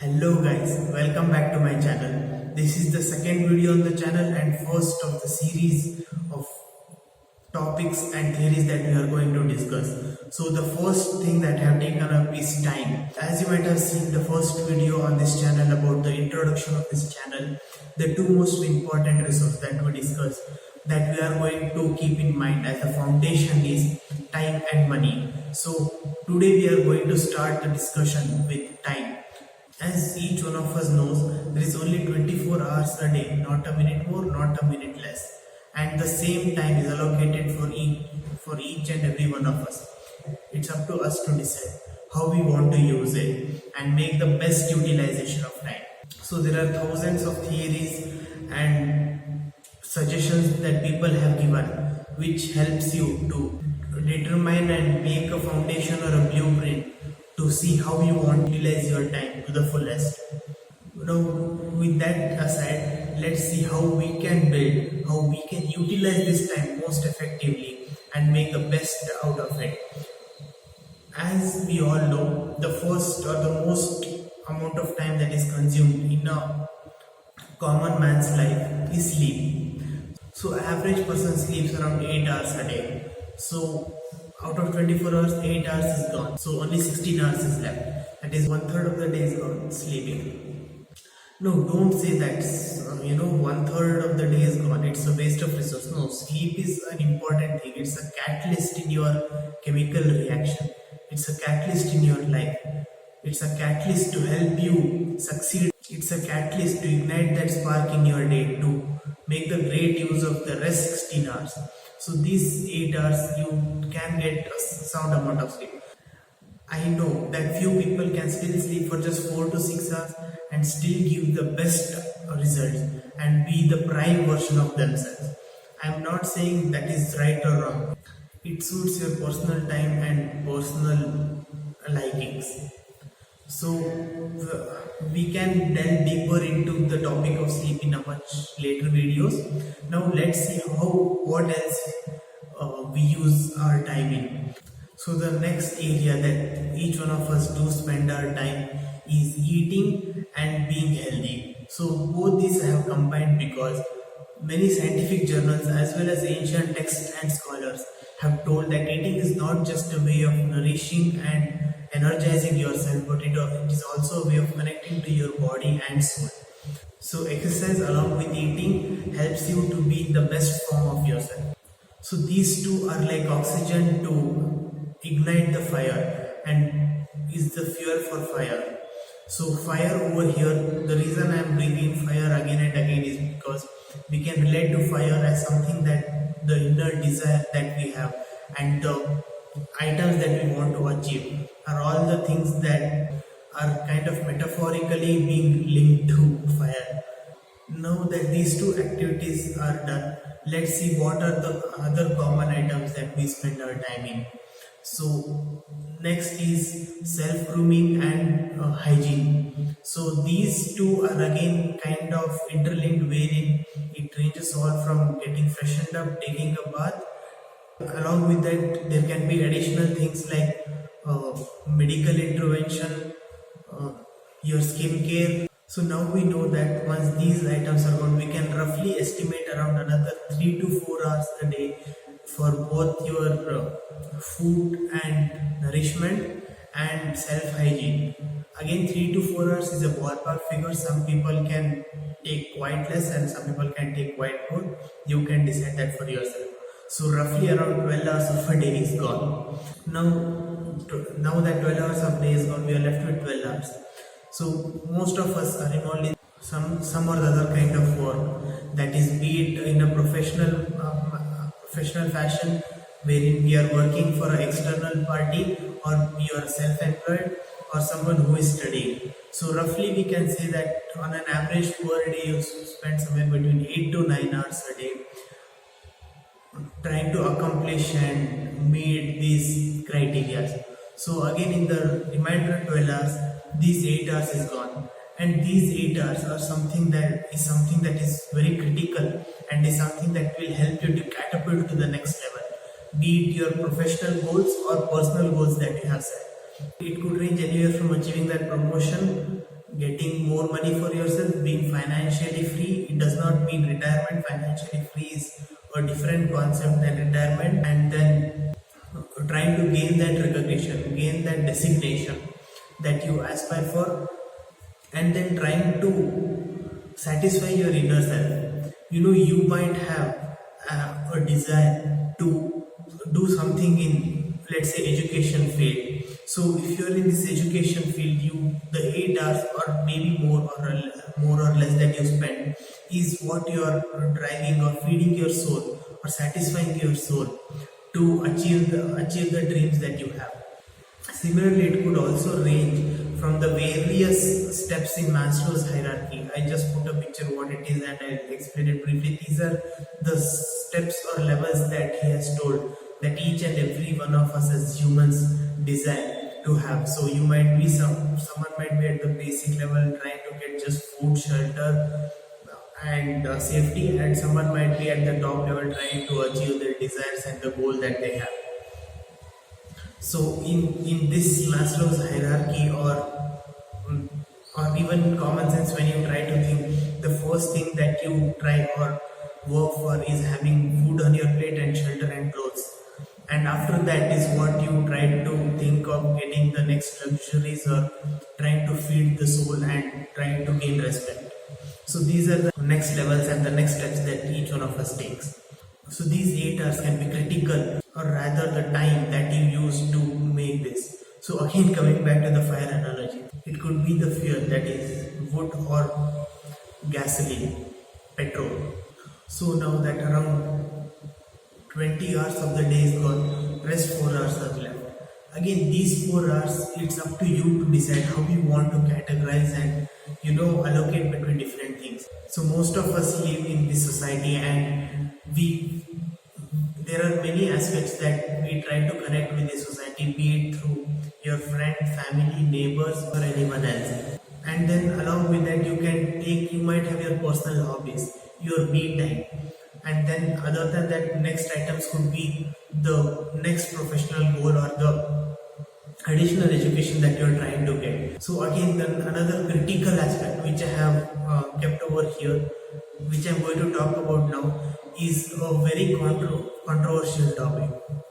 Hello guys, welcome back to my channel. This is the second video on the channel and first of the series of topics and theories that we are going to discuss. So the first thing that I have taken up is time. As you might have seen the first video on this channel about the introduction of this channel, the two most important resources that we discuss that we are going to keep in mind as the foundation is time and money. So today we are going to start the discussion with time. As each one of us knows, there is only 24 hours a day, not a minute more, not a minute less. And the same time is allocated for each and every one of us. It's up to us to decide how we want to use it and make the best utilization of time. So there are thousands of theories and suggestions that people have given which helps you to determine and make a foundation or a blueprint to see how you want to utilize your time to the fullest. Now, with that aside, let's see how we can build, how we can utilize this time most effectively and make the best out of it. As we all know, the first or the most amount of time that is consumed in a common man's life is sleep. So, average person sleeps around 8 hours a day. So, out of 24 hours, 8 hours is gone. So only 16 hours is left. That is 1/3 of the day is gone sleeping. No, don't say that, 1/3 of the day is gone. It's a waste of resource. No, sleep is an important thing. It's a catalyst in your chemical reaction. It's a catalyst in your life. It's a catalyst to help you succeed. It's a catalyst to ignite that spark in your day to make the great use of the rest 16 hours. So these 8 hours you can get a sound amount of sleep. I know that few people can still sleep for just 4 to 6 hours and still give the best results and be the prime version of themselves. I am not saying that is right or wrong. It suits your personal time and personal likings. So we can delve deeper into the topic of sleep in a much later videos. Now let's see what else we use our time in. So the next area that each one of us do spend our time is eating and being healthy. So both these I have combined because many scientific journals as well as ancient texts and scholars have told that eating is not just a way of nourishing and energizing yourself, but it is also a way of connecting to your body and soul. So exercise along with eating helps you to be the best form of yourself. So these two are like oxygen to ignite the fire and is the fuel for fire. So fire over here, the reason I am bringing fire again and again is because we can relate to fire as something that the inner desire that we have and the items that we want to achieve are all the things that are kind of metaphorically being linked to fire. Now that these two activities are done, let's see what are the other common items that we spend our time in. So next is self-grooming and hygiene. So these two are again kind of interlinked wherein it ranges all from getting freshened up, taking a bath. Along with that, there can be additional things like medical intervention, your skincare. So now we know that once these items are gone, we can roughly estimate around another 3 to 4 hours a day for both your food and nourishment and self-hygiene. Again, 3 to 4 hours is a ballpark figure. Some people can take quite less and some people can take quite more. You can decide that for yourself. So roughly around 12 hours of a day is gone. Now that 12 hours of day is gone, we are left with 12 hours. So most of us are involved in some or the other kind of work, that is be it in a professional fashion wherein we are working for an external party, or you are self-employed, or someone who is studying. So roughly we can say that on an average per day you spend somewhere between 8 to 9 hours a day trying to accomplish and meet these criteria. So again in the remainder 12 hours, these 8 hours is gone, and these 8 hours are something that is very critical and is something that will help you to catapult to the next level, be it your professional goals or personal goals that you have set. It could range anywhere from achieving that promotion, getting more money for yourself, being financially free. It does not mean retirement. Financially free is a different concept than retirement. And then trying to gain that recognition, gain that designation that you aspire for, and then trying to satisfy your inner self. You might have a desire to do something in, let's say, education field. So if you're in this education field, the 8 hours or maybe more or less that you spend is what you are driving or feeding your soul or satisfying your soul to achieve the dreams that you have. Similarly, it could also range from the various steps in Maslow's hierarchy. I just put a picture what it is and I'll explain it briefly. These are the steps or levels that he has told that each and every one of us as humans desire to have. So you might be someone might be at the basic level trying to get just food, shelter, and safety, and someone might be at the top level trying to achieve their desires and the goal that they have. So in this Maslow's hierarchy or even common sense, when you try to think, the first thing that you try or work for is having food on your plate and shelter and clothes. And after that is what you try to think of getting the next luxuries or trying to feed the soul and trying to gain respect. So these are the next levels and the next steps that each one of us takes. So these 8 hours can be critical, or rather the time that you use to make this. So again, coming back to the fire analogy, it could be the fuel, that is wood or gasoline, petrol. So now that around 20 hours of the day is gone, rest 4 hours are left. Again, these 4 hours, it's up to you to decide how you want to categorize and allocate between different things. So most of us live in this society, and there are many aspects that we try to connect with the society, be it through your friend, family, neighbors, or anyone else. And then along with that, you might have your personal hobbies, your me time. And then other than that, next items could be the next professional goal or the additional education that you're trying to get. So again, then another critical aspect which I have kept over here, which I'm going to talk about now, is a very controversial topic.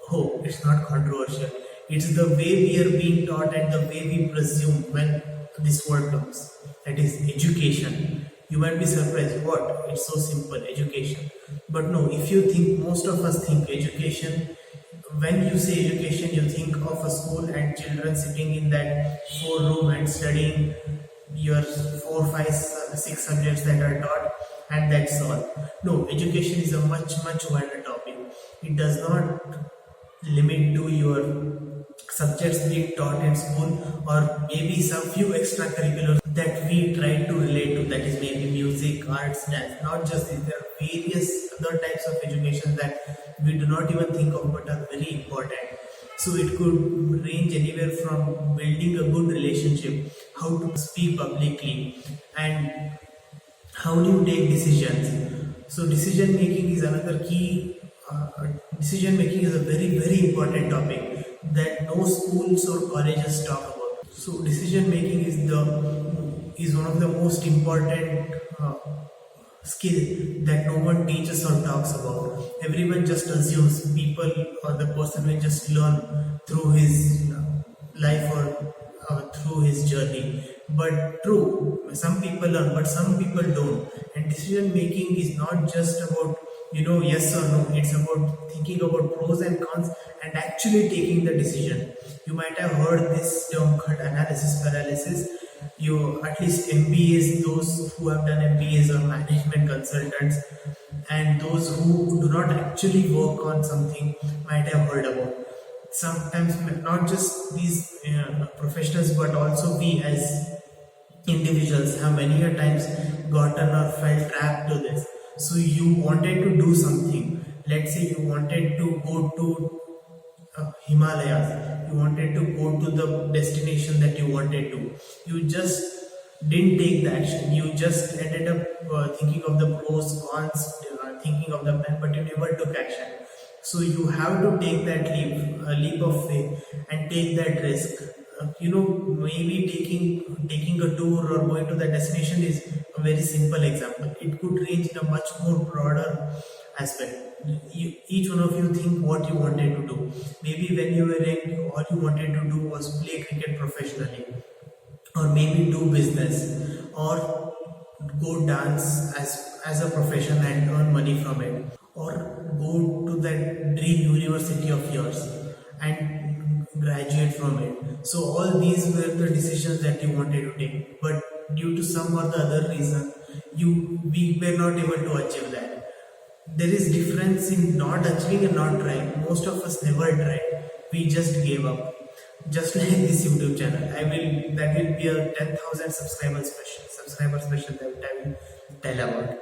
Oh, it's not controversial. It's the way we are being taught and the way we presume when this word comes. That is education. You might be surprised, what? It's so simple, education. But no, if you think, most of us think education, when you say education, you think of a school and children sitting in that 4 room and studying your 4, 5, 6 subjects that are taught, and that's all. No, education is a much wider topic. It does not limit to your subjects being taught in school, or maybe some few extracurriculars that we try to relate to, that is maybe music, arts, dance. Not just this, there are various other types of education that we do not even think of but are very important. So it could range anywhere from building a good relationship, how to speak publicly, and how do you take decisions. So decision making is another key. Decision making is a very important topic that no schools or colleges talk about. So decision making is one of the most important skill that no one teaches or talks about. Everyone just assumes people or the person will just learn through his life or through his journey. But true, some people learn, but some people don't. And decision making is not just about yes or no. It's about thinking about pros and cons and actually taking the decision. You might have heard this term called analysis paralysis. You, at least MBAs, those who have done MBAs or management consultants, and those who do not actually work on something might have heard about. Sometimes not just these professionals, but also we as individuals have many a times gotten or felt trapped to this. So you wanted to do something. Let's say you wanted to go to Himalayas. You wanted to go to the destination that you wanted to. You just didn't take the action. You just ended up thinking of the pros, cons, thinking of the plan, but you never took action. So you have to take that leap of faith and take that risk. maybe taking a tour or going to the destination is a very simple example. It could range in a much more broader aspect. Each one of you think what you wanted to do. Maybe when you were young, all you wanted to do was play cricket professionally, or maybe do business, or go dance as a profession and earn money from it, or go to that dream university of yours and graduate from it. So all these were the decisions that you wanted to take, but due to some or the other reason, we were not able to achieve that. There is difference in not achieving and not trying. Most of us never tried, we just gave up. Just like this YouTube channel, that will be a 10,000 subscriber special that I will tell about.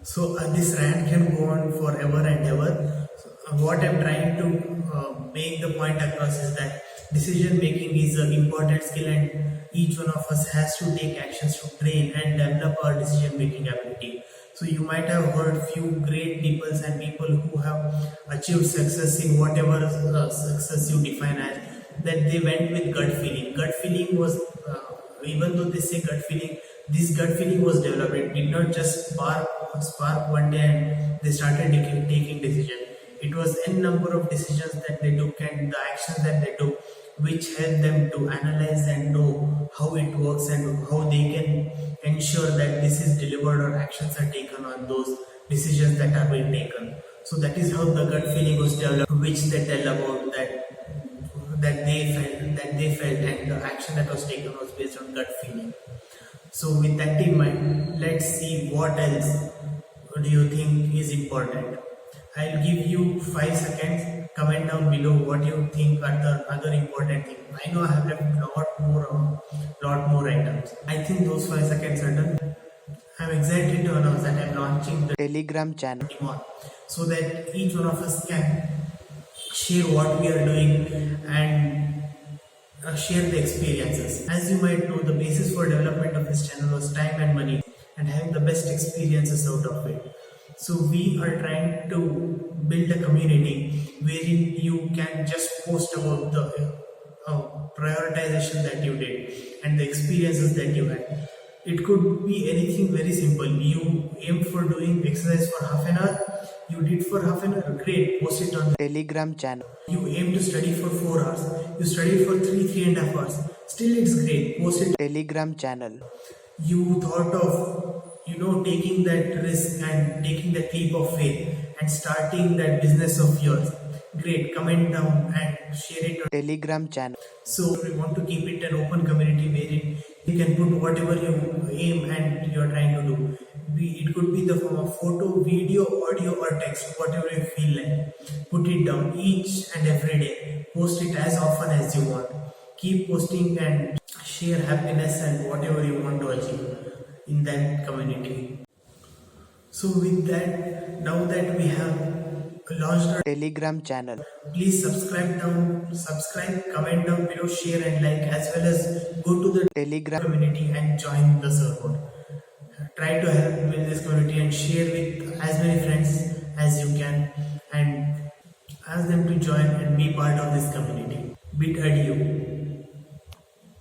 So this rant can go on forever and ever. So, what I'm trying to make the point across is that decision making is an important skill, and each one of us has to take actions to train and develop our decision making ability. So you might have heard few great people and people who have achieved success in whatever success you define as, that they went with gut feeling. Gut feeling was, even though they say gut feeling, this gut feeling was developed. It did not just spark one day and they started taking decisions. It was n number of decisions that they took and the actions that they took, which helped them to analyze and know how it works and how they can ensure that this is delivered or actions are taken on those decisions that are being taken. So that is how the gut feeling was developed, which they tell about that they felt, and the action that was taken was based on gut feeling. So with that in mind, let's see what else do you think is important. I'll give you 5 seconds. Comment down below what you think are the other important things. I know I have left lot more items. I think those 5 seconds are done. I'm excited to announce that I'm launching the Telegram channel TiMon, so that each one of us can share what we are doing and share the experiences. As you might know, the basis for development of this channel was time and money and having the best experiences out of it. So we are trying to build a community wherein you can just post about the prioritization that you did and the experiences that you had. It could be anything very simple. You aim for doing exercise for half an hour, you did for half an hour, great, post it on the Telegram channel. You aim to study for 4 hours, you studied for 3.5 hours, still it's great, post it Telegram channel. You thought of taking that risk and taking that leap of faith and starting that business of yours, great, comment down and share it on Telegram channel. So we want to keep it an open community wherein you can put whatever you aim and you're trying to do. It could be the form of photo, video, audio or text, whatever you feel like. Put it down each and every day. Post it as often as you want. Keep posting and share happiness and whatever you want to achieve in that community. So with that, now that we have launched our Telegram channel, please subscribe, comment down below, share and like, as well as go to the Telegram community and join the server. Try to help build this community and share with as many friends as you can and ask them to join and be part of this community. Bid adieu.